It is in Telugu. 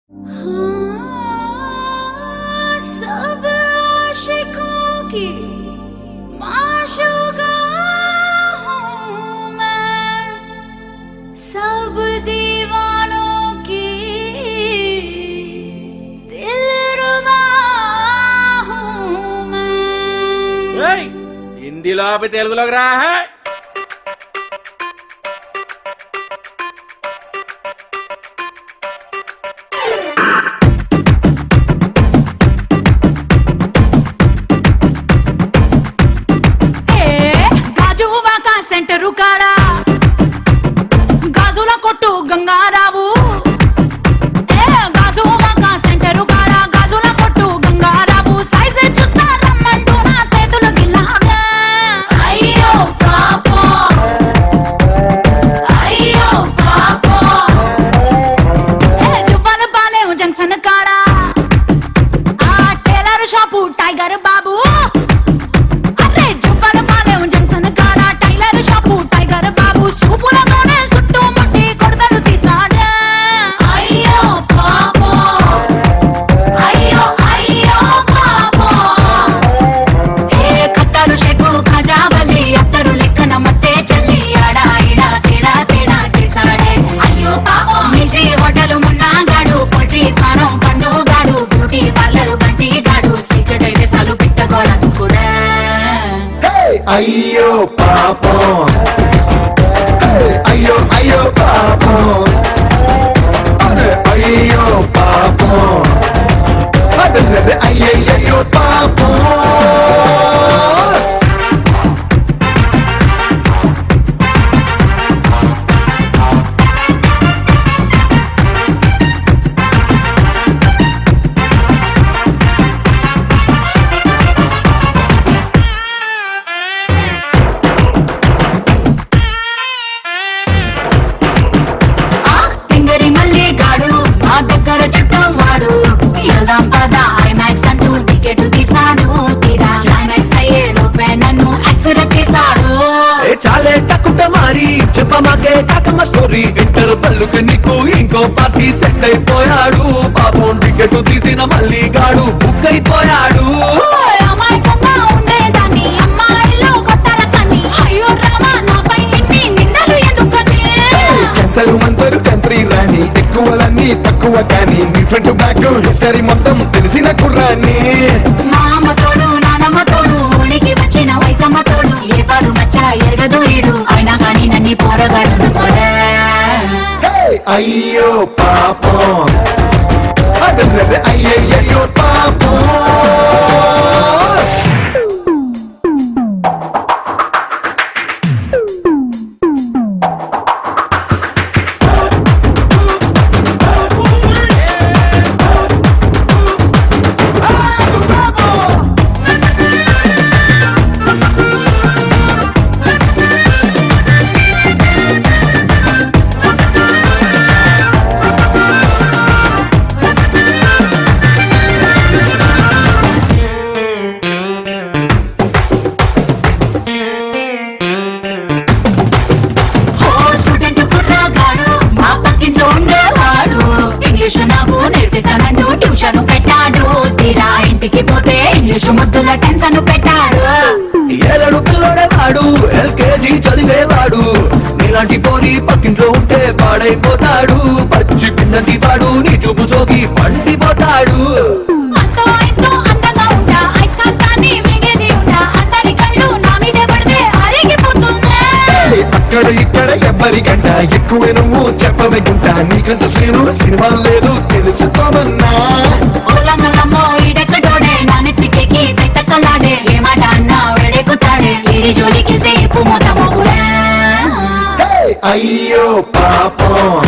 सब आशिकों की माशूका हूँ मैं, सब दीवानों की दिलरुबा हूँ मैं। हिंदी लो पे तेलुगु लग रहा है। అయ్యో పాపం అయ్యో అయ్యో పాపం అరే అయ్యో పాపం అదే అయ్యయ్యో పాపం చాలే టక్కుట మారి చెప్పమాకే టకమ్మ స్టోరీ ఇంటర్ పల్లుకి నీకు ఇంకో పార్టీ సెట్ అయిపోయాడు పాపం టికెట్ తీసిన మళ్ళీ గాడు బుక్ అయిపోయాడు చెంతలు మంతరు కంత్రి రాని ఎక్కువలన్నీ తక్కువ కానీ మీ ఫ్రంట్ బ్యాక్ హిస్టరీ మొత్తం తెలిసిన కుర్రాన్ని అయ్యో పాపం అదే అయ్యయ్యో పాపం ఏలడు పిల్లడేవాడు ఎల్కేజీ చదివేవాడు నీలాంటి పోరి పక్కింట్లో ఉంటే పాడైపోతాడు పచ్చి పిండి వాడు నీ చూపు సోకి పండిపోతాడు అక్కడ ఇక్కడ ఎవ్వరికంట ఎక్కువే నువ్వు చెప్పవే గుంటా నీకంత శ్రీను సినిమా లేదు తెలుసుకోమన్నా అయ్యో పాపం